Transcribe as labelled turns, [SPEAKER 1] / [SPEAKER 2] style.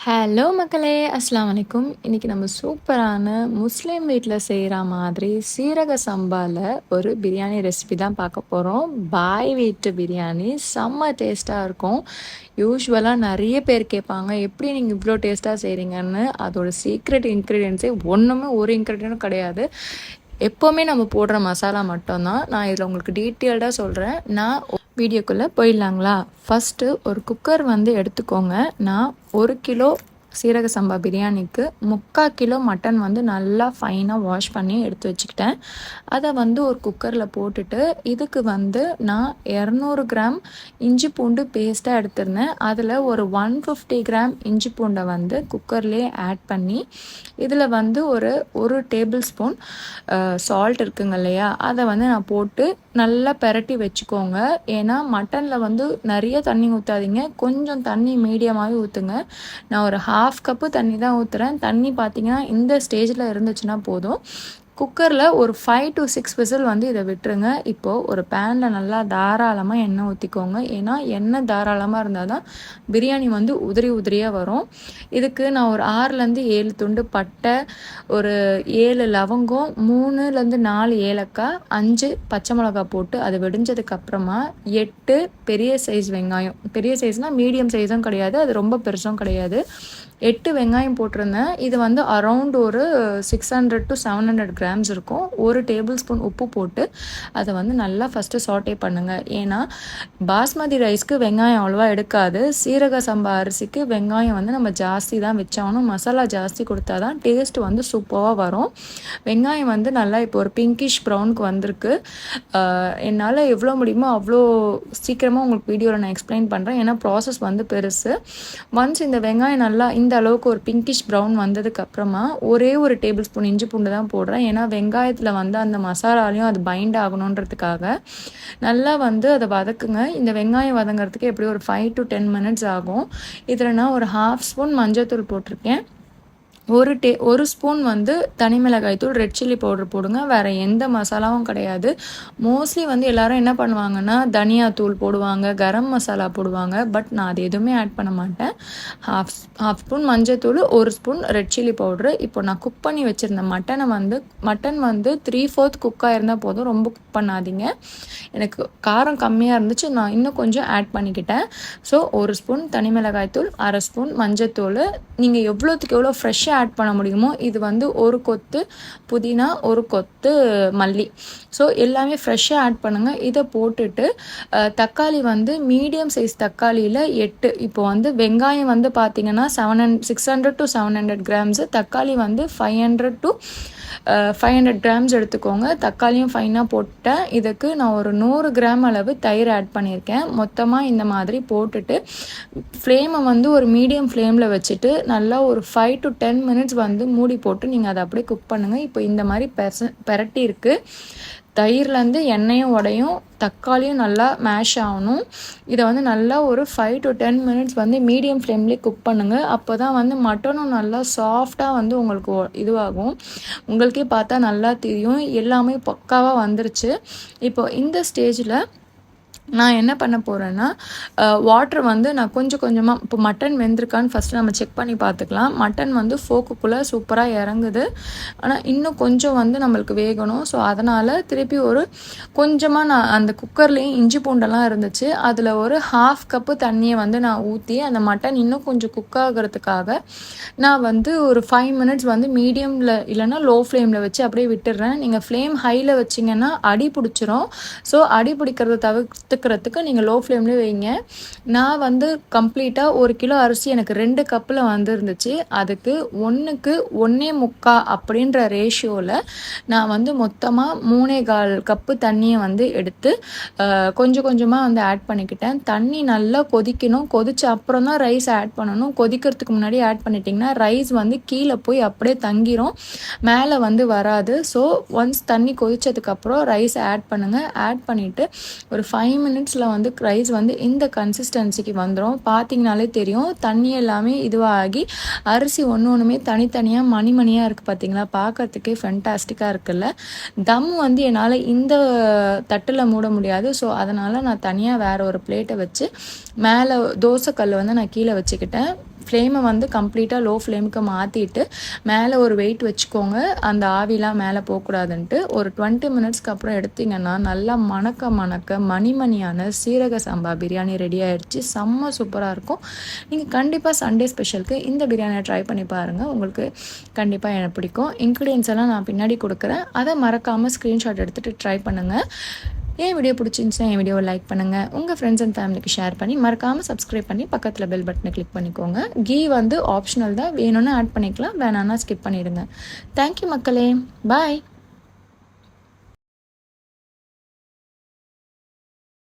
[SPEAKER 1] Hello மக்களே! அஸ்ஸலாமு அலைக்கும். இன்னைக்கு நம்ம சூப்பரான முஸ்லீம் வீட்ல செய்ற மாதிரி சீரக சம்பால ஒரு பிரியாணி ரெசிபி தான் பார்க்க போறோம். பாய் வீட்டு பிரியாணி செம்ம டேஸ்ட்டா இருக்கும். யூசுவலா நெறைய பேர் கேட்பாங்க, "எப்படி நீங்க இவ்ளோ டேஸ்ட்டா செய்றீங்கன்னு?" அதோட சீக்ரெட் இன்கிரீடியன்ட்ஸே ஒண்ணுமே ஒரு இன்கிரீடியன்ட்டும் கிடையாது. எப்பவுமே நம்ம போடுற மசாலா மட்டும் தான். நான் இதில உங்களுக்கு டீட்டெயில்டா சொல்றேன். வீடியோக்குள்ளே போயிடலாங்களா? ஃபஸ்ட்டு ஒரு குக்கர் வந்து எடுத்துக்கோங்க. நான் 1 கிலோ சீரக சம்பா பிரியாணிக்கு 3/4 கிலோ மட்டன் வந்து நல்லா ஃபைனாக வாஷ் பண்ணி எடுத்து வச்சுக்கிட்டேன். அதை வந்து ஒரு குக்கரில் போட்டுட்டு இதுக்கு வந்து நான் 200 கிராம் இஞ்சி பூண்டு பேஸ்ட்டாக எடுத்திருந்தேன். அதில் ஒரு 150 கிராம் இஞ்சி பூண்டை வந்து குக்கர்லேயே ஆட் பண்ணி இதில் வந்து ஒரு டேபிள் ஸ்பூன் சால்ட் இருக்குங்க இல்லையா, அதை வந்து நான் போட்டு நல்லா பெரட்டி வச்சுக்கோங்க. ஏன்னா மட்டனில் வந்து நிறைய தண்ணி ஊற்றாதீங்க, கொஞ்சம் தண்ணி மீடியமாகவே ஊற்றுங்க. நான் ஒரு 1/2 கப்பு தண்ணி தான் ஊற்றுறேன். தண்ணி பார்த்தீங்கன்னா இந்த ஸ்டேஜில் இருந்துச்சுன்னா போதும். குக்கரில் ஒரு 5 to 6 விசில் வந்து இதை விட்டுருங்க. இப்போது ஒரு பேனில் நல்லா தாராளமாக எண்ணெய் ஊற்றிக்கோங்க. ஏன்னா எண்ணெய் தாராளமாக இருந்தால் தான் பிரியாணி வந்து உதிரி உதிரியாக வரும். இதுக்கு நான் ஒரு 6லேருந்து 7 துண்டு பட்டை, ஒரு 7 லவங்கம், 3லேருந்து 4 ஏலக்காய், 5 பச்சை மிளகா போட்டு அது வெடிஞ்சதுக்கப்புறமா 8 பெரிய சைஸ் வெங்காயம், பெரிய சைஸ்னால் மீடியம் சைஸும் கிடையாது, அது ரொம்ப பெருசும் கிடையாது, 8 வெங்காயம் போட்டிருந்தேன். இது வந்து அரவுண்ட் ஒரு 600 to 700 கிராம்ஸ் இருக்கும். 1 டேபிள் ஸ்பூன் உப்பு போட்டு அதை வந்து நல்லா ஃபஸ்ட்டு சாட்டே பண்ணுங்கள். ஏன்னா பாஸ்மதி ரைஸ்க்கு வெங்காயம் அவ்வளோவா எடுக்காது. சீரக சம்பா அரிசிக்கு வெங்காயம் வந்து நம்ம ஜாஸ்தி தான் வச்சாகணும். மசாலா ஜாஸ்தி கொடுத்தா தான் டேஸ்ட் வந்து சூப்பராக வரும். வெங்காயம் வந்து நல்லா இப்போ ஒரு பிங்கிஷ் ப்ரௌனுக்கு வந்திருக்கு. என்னால் எவ்வளோ முடியுமோ அவ்வளோ சீக்கிரமாக உங்களுக்கு வீடியோவில் நான் எக்ஸ்பிளைன் பண்ணுறேன். ஏன்னா ப்ராசஸ் வந்து பெருசு. ஒன்ஸ் இந்த வெங்காயம் நல்லா இந்த அளவுக்கு ஒரு பிங்கிஷ் ப்ரௌன் வந்ததுக்கப்புறமா ஒரே ஒரு டேபிள் ஸ்பூன் இஞ்சி பூண்டு தான் போடுறேன். ஏன்னா வெங்காயத்தில் வந்து அந்த மசாலாலையும் அது பைண்ட் ஆகணுன்றதுக்காக நல்லா வந்து அதை வதக்குங்க. இந்த வெங்காயம் வதங்கிறதுக்கு எப்படி ஒரு 5 to 10 மினிட்ஸ் ஆகும். இதில் நான் ஒரு 1/2 ஸ்பூன் மஞ்சள்தூள் போட்டிருக்கேன். ஒரு ஸ்பூன் வந்து தனி மிளகாய் தூள், ரெட் சில்லி பவுடர் போடுங்க. வேறு எந்த மசாலாவும் கிடையாது. மோஸ்ட்லி வந்து எல்லோரும் என்ன பண்ணுவாங்கன்னா தனியா தூள் போடுவாங்க, கரம் மசாலா போடுவாங்க. பட் நான் அது எதுவுமே ஆட் பண்ண மாட்டேன். ஹாஃப் ஸ்பூன் மஞ்சள் தூள், 1 ஸ்பூன் ரெட் சில்லி பவுட்ரு. இப்போ நான் குக் பண்ணி வச்சுருந்த மட்டன் வந்து 3/4 குக்காக இருந்தால் போதும், ரொம்ப குக் பண்ணாதீங்க. எனக்கு காரம் கம்மியாக இருந்துச்சு, நான் இன்னும் கொஞ்சம் ஆட் பண்ணிக்கிட்டேன். ஸோ 1 ஸ்பூன் தனி மிளகாய் தூள், 1/2 ஸ்பூன் மஞ்சத்தூள். நீங்கள் எவ்வளோத்துக்கு எவ்வளோ ஃப்ரெஷ்ஷாக ஆட் பண்ண முடியுமோ, இது வந்து ஒரு கொத்து புதினா, ஒரு கொத்து மல்லி, ஸோ எல்லாமே ஃப்ரெஷ்ஷாக ஆட் பண்ணுங்கள். இதை போட்டுட்டு தக்காளி வந்து மீடியம் சைஸ் தக்காளியில் 8. இப்போ வந்து வெங்காயம் வந்து பார்த்திங்கன்னா 600 to 700 கிராம்ஸு, தக்காளி வந்து 500 to 500 கிராம்ஸ் எடுத்துக்கோங்க. தக்காளியும் ஃபைனாக போட்டேன். இதுக்கு நான் ஒரு 100 கிராம் அளவு தயிர் ஆட் பண்ணியிருக்கேன். மொத்தமாக இந்த மாதிரி போட்டுட்டு ஃப்ளேமை வந்து ஒரு மீடியம் ஃப்ளேமில் வச்சுட்டு நல்லா ஒரு 5 to 10 மினிட்ஸ் வந்து மூடி போட்டு நீங்கள் அதை அப்படியே குக் பண்ணுங்கள். இப்போ இந்த மாதிரி பெரட்டி இருக்குது. தயிர்லேருந்து எண்ணெயும் உடையும், தக்காளியும் நல்லா மேஷ் ஆகணும். இதை வந்து நல்லா ஒரு 5 to 10 மினிட்ஸ் வந்து மீடியம் ஃப்ளேம்லேயே குக் பண்ணுங்கள். அப்போ தான் வந்து மட்டனும் நல்லா சாஃப்டாக வந்து உங்களுக்கு இதுவாகும். உங்களுக்கே பார்த்தா நல்லா தெரியும், எல்லாமே பக்காவாக வந்துருச்சு. இப்போ இந்த ஸ்டேஜில் நான் என்ன பண்ண போகிறேன்னா வாட்டர் வந்து நான் கொஞ்சம் கொஞ்சமாக, இப்போ மட்டன் வெந்திருக்கான்னு ஃபஸ்ட்டு நம்ம செக் பண்ணி பார்த்துக்கலாம். மட்டன் வந்து ஃபோக்குக்குள்ளே சூப்பராக இறங்குது, ஆனால் இன்னும் கொஞ்சம் வந்து நம்மளுக்கு வேகணும். ஸோ அதனால் திருப்பி ஒரு கொஞ்சமாக நான் அந்த குக்கர்லேயும் இஞ்சி பூண்டெல்லாம் இருந்துச்சு, அதில் ஒரு 1/2 கப்பு தண்ணியை வந்து நான் ஊற்றி அந்த மட்டன் இன்னும் கொஞ்சம் குக் ஆகிறதுக்காக நான் வந்து ஒரு 5 மினிட்ஸ் வந்து மீடியமில் இல்லைன்னா லோ ஃப்ளேமில் வச்சு அப்படியே விட்டுடுறேன். நீங்கள் ஃப்ளேம் ஹையில் வச்சிங்கன்னா அடி பிடிச்சிரும். ஸோ அடி பிடிக்கிறத தவிர்த்துக்கிறதுக்கு நீங்கள் லோ ஃப்ளேம்லேயே வைங்க. நான் வந்து கம்ப்ளீட்டாக 1 கிலோ அரிசி எனக்கு 2 கப்பில் வந்துருந்துச்சு. அதுக்கு 1க்கு 1.25 அப்படின்ற ரேஷியோவில் நான் வந்து மொத்தமாக 3.25 கப்பு தண்ணியை வந்து எடுத்து கொஞ்சம் கொஞ்சமாக வந்து ஆட் பண்ணிக்கிட்டேன். தண்ணி நல்லா கொதிக்கணும். கொதிச்ச அப்புறம் தான் ரைஸ் ஆட் பண்ணணும். கொதிக்கிறதுக்கு முன்னாடி ஆட் பண்ணிட்டிங்கன்னா ரைஸ் வந்து கீழே போய் அப்படியே தங்கிரும், மேலே வந்து வராது. ஸோ ஒன்ஸ் தண்ணி கொதிச்சதுக்கப்புறம் ரைஸ் ஆட் பண்ணுங்கள். ஆட் பண்ணிவிட்டு ஒரு 5 மினிட்ஸில் வந்து ரைஸ் வந்து இந்த கன்சிஸ்டன்சிக்கு வந்துடும். பார்த்தீங்கனாலே தெரியும், தண்ணி எல்லாமே இதுவாகி அரிசி ஒன்றுமே தனித்தனியாக மணிமணியாக இருக்குது. பார்த்தீங்களா, பார்க்கறதுக்கே ஃபென்டாஸ்டிக்காக இருக்குல்ல. தம் வந்து என்னால் இந்த தட்டில் மூட முடியாது. ஸோ அதனால் நான் தனியாக வேறு ஒரு பிளேட்டை வச்சு மேலே தோசைக்கல் வந்து நான் கீழே வச்சுக்கிட்டேன். ஃப்ளேமை வந்து கம்ப்ளீட்டாக லோ ஃப்ளேமுக்கு மாற்றிட்டு மேலே ஒரு வெயிட் வச்சுக்கோங்க, அந்த ஆவிலாம் மேலே போகக்கூடாதுன்ட்டு. ஒரு 20 மினிட்ஸ்க்கு அப்புறம் எடுத்திங்கன்னா நல்லா மணக்க மணக்க மணிமணியான சீரக சம்பா பிரியாணி ரெடி ஆகிடுச்சு. செம்ம சூப்பராக இருக்கும். நீங்கள் கண்டிப்பாக சண்டே ஸ்பெஷலுக்கு இந்த பிரியாணியை ட்ரை பண்ணி பாருங்கள், உங்களுக்கு கண்டிப்பாக எனக்கு பிடிக்கும். இன்க்ரீடியன்ஸ் எல்லாம் நான் பின்னாடி கொடுக்குறேன், அதை மறக்காமல் ஸ்க்ரீன்ஷாட் எடுத்துகிட்டு ட்ரை பண்ணுங்கள். என் வீடியோ பிடிச்சிருந்துச்சுன்னா என் வீடியோவை லைக் பண்ணுங்கள், உங்கள் ஃப்ரெண்ட்ஸ் அண்ட் ஃபேமிலிக்கு ஷேர் பண்ணி மறக்காமல் சப்ஸ்கிரைப் பண்ணி பக்கத்தில் பெல் பட்டனை கிளிக் பண்ணிக்கோங்க. கீ வந்து ஆப்ஷனல் தான், வேணும்னு ஆட் பண்ணிக்கலாம், வேணான்னா ஸ்கிப் பண்ணிவிடுங்க. தேங்க்யூ மக்களே, பாய்.